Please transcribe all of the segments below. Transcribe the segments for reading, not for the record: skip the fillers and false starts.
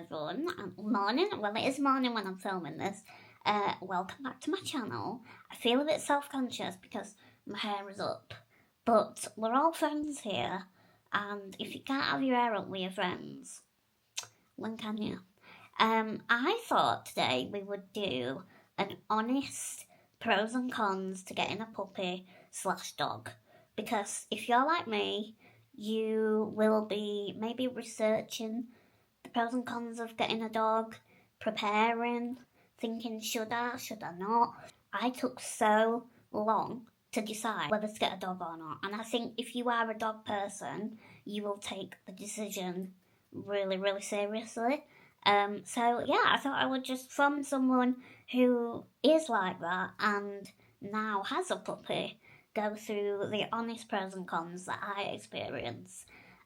everyone. Morning. Well, it is morning when I'm filming this. Welcome back to my channel. I feel a bit self-conscious because my hair is up, but we're all friends here, and if you can't have your hair up with your friends, when can you? I thought today we would do an honest pros and cons to getting a puppy/dog, because if you're like me, you will be maybe researching the pros and cons of getting a dog, preparing, thinking, should I not? I took so long to decide whether to get a dog or not. And I think if you are a dog person, you will take the decision really, really seriously. So yeah, I thought I would just, from someone who is like that and now has a puppy, go through the honest pros and cons that I experience.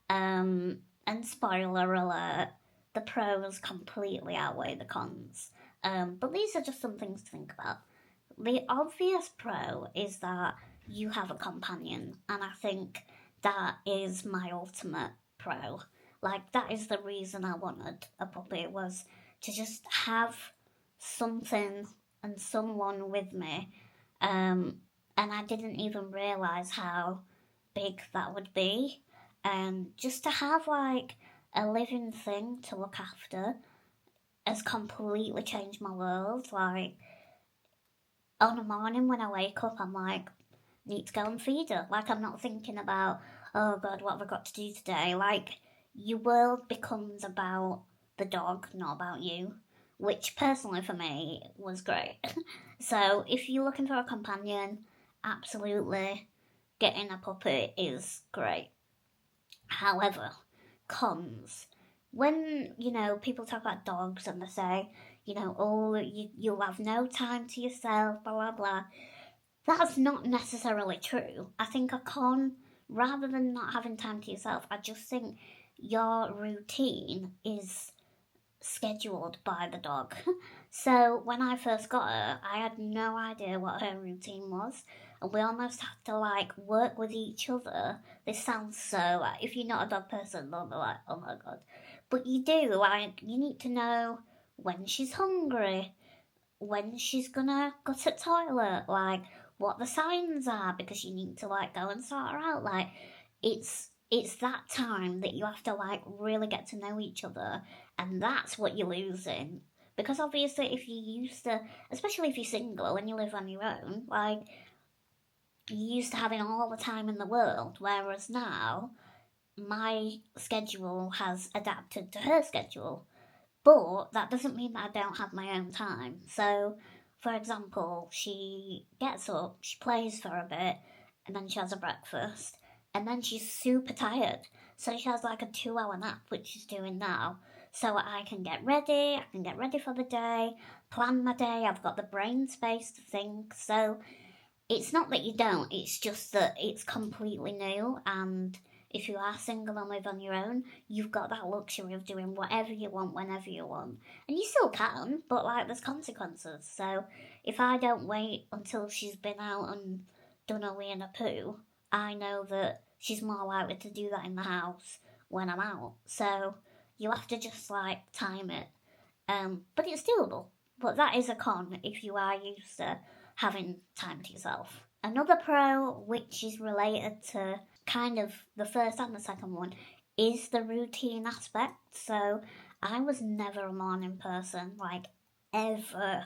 And spoiler alert, the pros completely outweigh the cons. But these are just some things to think about. The obvious pro is that you have a companion, and I think that is my ultimate pro. Like, that is the reason I wanted a puppy, was to just have something and someone with me. And I didn't even realise how big that would be. And just to have, like, a living thing to look after has completely changed my world. Like, on a morning when I wake up, I'm like, need to go and feed her. Like, I'm not thinking about, oh God, what have I got to do today? Like, your world becomes about the dog, not about you, which personally for me was great. So if you're looking for a companion, absolutely getting a puppy is great. However, cons. When, people talk about dogs and they say, oh, you'll have no time to yourself, blah, blah, blah. That's not necessarily true. I think a con, rather than not having time to yourself, I just think your routine is scheduled by the dog. So when I first got her, I had no idea what her routine was, and we almost have to like work with each other. This sounds so like, if you're not a dog person, they'll be like, oh my God, but you do. Like, you need to know when she's hungry, when she's gonna go to the toilet, like what the signs are, because you need to like go and sort her out. Like, it's that time that you have to like really get to know each other, and that's what you're losing. Because obviously, if you used to, especially if you're single and you live on your own, like, you're used to having all the time in the world, whereas now my schedule has adapted to her schedule. But that doesn't mean that I don't have my own time. So, for example, she gets up, she plays for a bit, and then she has a breakfast, and then she's super tired. So she has like a 2 hour nap, which she's doing now. So I can get ready for the day, plan my day, I've got the brain space to think. So it's not that you don't, it's just that it's completely new, and if you are single and live on your own, you've got that luxury of doing whatever you want, whenever you want. And you still can, but like, there's consequences. So if I don't wait until she's been out and done a wee and a poo, I know that she's more likely to do that in the house when I'm out. So you have to just like time it. But it's doable. But that is a con if you are used to having time to yourself. Another pro, which is related to kind of the first and the second one, is the routine aspect. So I was never a morning person, like, ever.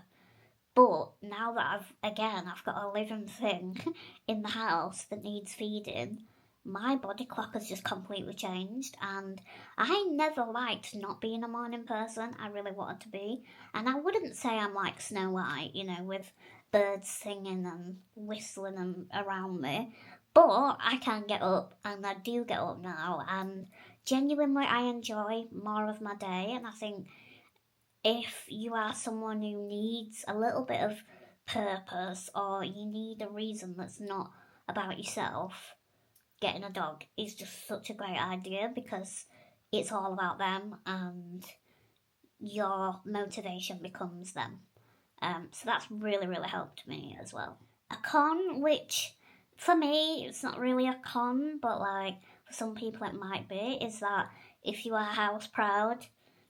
But now that I've got a living thing in the house that needs feeding, my body clock has just completely changed, and I never liked not being a morning person. I really wanted to be, and I wouldn't say I'm like Snow White, with birds singing and whistling and around me, but I can get up, and I do get up now, and genuinely I enjoy more of my day. And I think if you are someone who needs a little bit of purpose, or you need a reason that's not about yourself, getting a dog is just such a great idea, because it's all about them and your motivation becomes them. So that's really, really helped me as well. A con, which for me, it's not really a con, but like for some people it might be, is that if you are house proud,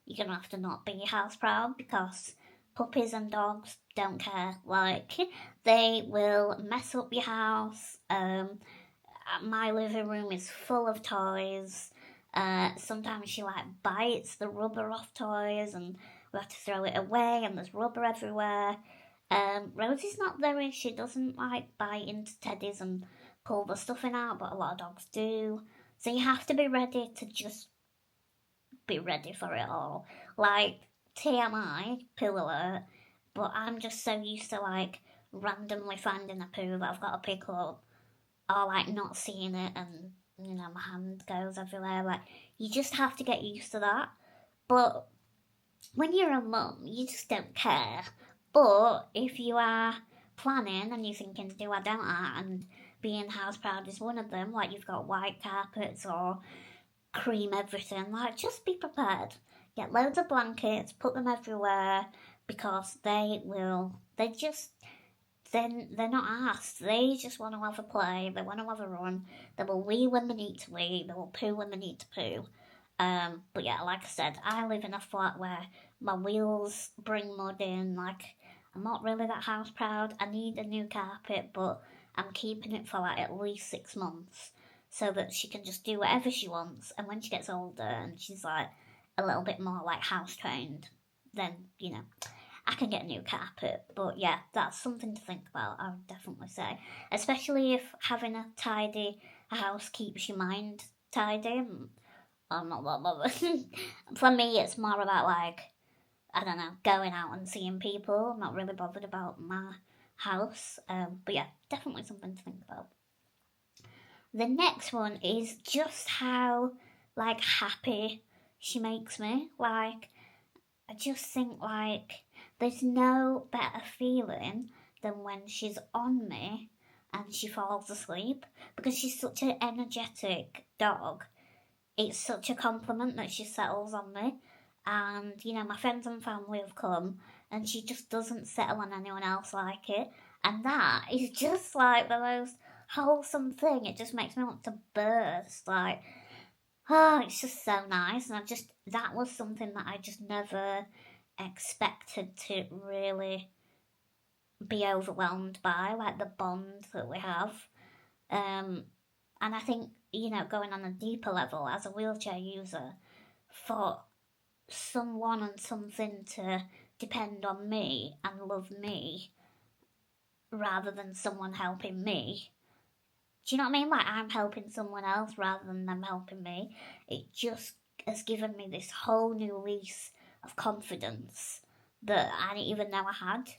you're gonna have to not be house proud, because puppies and dogs don't care. Like, they will mess up your house. My living room is full of toys. Sometimes she like bites the rubber off toys, and we have to throw it away, and there's rubber everywhere. Rosie's not very. She doesn't like bite into teddies and pull the stuffing out, but a lot of dogs do. So you have to be ready to just be ready for it all. Like, TMI, poo alert, but I'm just so used to like randomly finding a poo that I've got to pick up, or like not seeing it, and my hand goes everywhere. Like, you just have to get used to that. But when you're a mum, you just don't care. But if you are planning and you're thinking, do I, don't I, and being house proud is one of them, like you've got white carpets or cream everything, like just be prepared. Get loads of blankets, put them everywhere, because they're not asked. They just want to have a play. They want to have a run. They will wee when they need to wee. They will poo when they need to poo. But yeah, like I said, I live in a flat where my wheels bring mud in. Like, I'm not really that house proud. I need a new carpet, but I'm keeping it for like at least 6 months, so that she can just do whatever she wants. And when she gets older and she's like a little bit more like house trained, then I can get a new carpet. But yeah, that's something to think about, I would definitely say. Especially if having a tidy house keeps your mind tidy. I'm not that bothered. For me, it's more about like, I don't know, going out and seeing people. I'm not really bothered about my house. But yeah, definitely something to think about. The next one is just how like happy she makes me. Like, I just think like there's no better feeling than when she's on me and she falls asleep, because she's such an energetic dog. It's such a compliment that she settles on me. And my friends and family have come, and she just doesn't settle on anyone else like it. And that is just like the most wholesome thing. It just makes me want to burst. Like, oh, it's just so nice. And that was something that I just never expected to really be overwhelmed by, like the bond that we have. And I think, going on a deeper level as a wheelchair user, for someone and something to depend on me and love me rather than someone helping me. Do you know what I mean? Like, I'm helping someone else rather than them helping me. It just has given me this whole new lease of confidence that I didn't even know I had.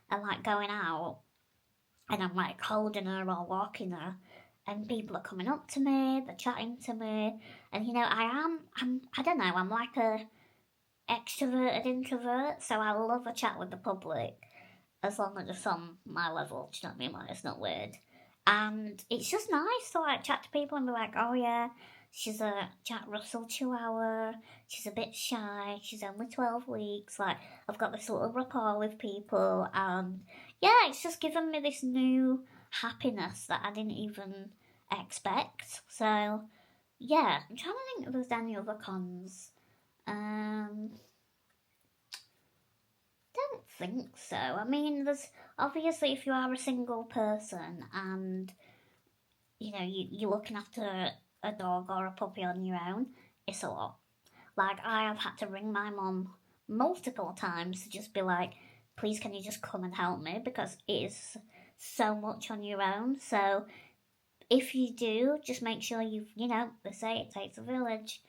And like going out and I'm like holding her or walking her, and people are coming up to me, they're chatting to me, and I don't know, I'm like a extroverted introvert, so I love a chat with the public as long as it's on my level. Do you know what I mean? Like, it's not weird. And it's just nice to like chat to people and be like, oh yeah, she's a Jack Russell Chihuahua, she's a bit shy, she's only 12 weeks, like, I've got this little rapport with people, and yeah, it's just given me this new happiness that I didn't even expect. So yeah, I'm trying to think if there's any other cons. Don't think so. I mean, there's obviously, if you are a single person and you're looking after a dog or a puppy on your own, it's a lot. Like, I have had to ring my mum multiple times to just be like, please, can you just come and help me, because it is so much on your own. So if you do, just make sure they say it takes a village.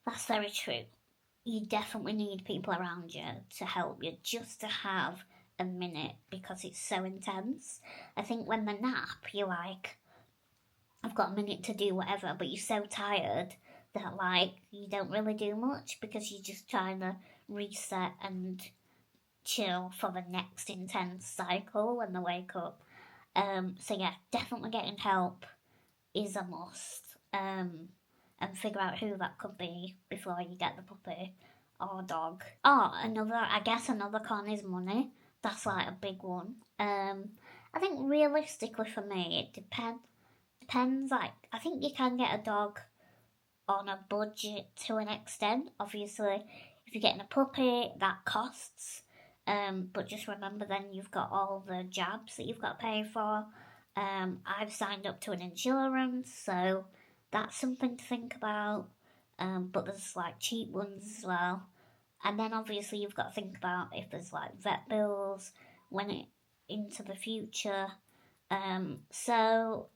That's very true. You definitely need people around you to help you, just to have a minute, because it's so intense. I think when they nap, you're like, I've got a minute to do whatever, but you're so tired that like you don't really do much, because you're just trying to reset and chill for the next intense cycle when they wake up. So yeah, definitely getting help is a must. And figure out who that could be before you get the puppy or dog. Oh, another con is money. That's like a big one. I think realistically for me, it depends. Like, I think you can get a dog on a budget to an extent. Obviously, if you're getting a puppy, that costs. But just remember then you've got all the jabs that you've got to pay for. I've signed up to an insurance, so that's something to think about. But there's like cheap ones as well. And then obviously you've got to think about if there's like vet bills when it into the future. So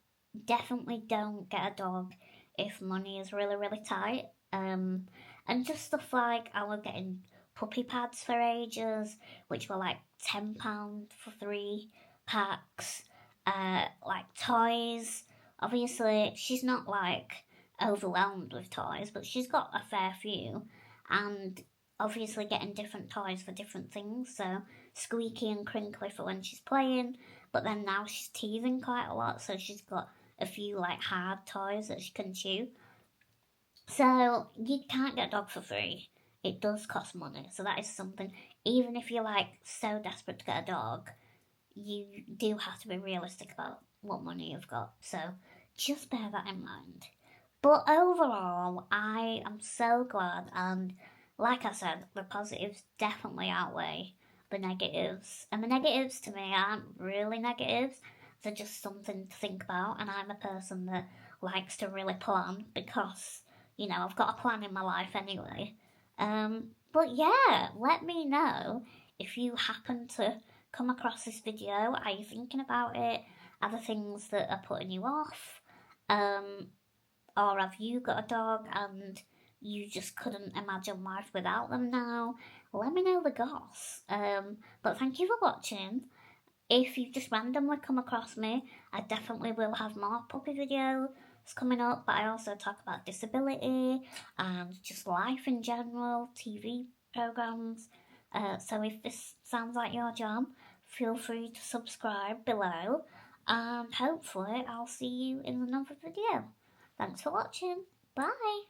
definitely don't get a dog if money is really, really tight. And just stuff like I was getting puppy pads for ages, which were like £10 for 3 packs. Like toys. Obviously, she's not like overwhelmed with toys, but she's got a fair few. And obviously, getting different toys for different things. So, squeaky and crinkly for when she's playing, but then now she's teething quite a lot, so she's got a few like hard toys that she can chew. So you can't get a dog for free. It does cost money. So that is something, even if you're like so desperate to get a dog, you do have to be realistic about what money you've got. So just bear that in mind. But overall, I am so glad, and like I said, the positives definitely outweigh the negatives. And the negatives to me aren't really negatives, they're just something to think about. And I'm a person that likes to really plan because, I've got a plan in my life anyway. But yeah, let me know if you happen to come across this video. Are you thinking about it? Are there things that are putting you off? Or have you got a dog and you just couldn't imagine life without them now? Let me know the goss. But thank you for watching. If you've just randomly come across me, I definitely will have more puppy videos coming up, but I also talk about disability and just life in general, TV programs. So if this sounds like your jam, feel free to subscribe below, and hopefully I'll see you in another video. Thanks for watching. Bye.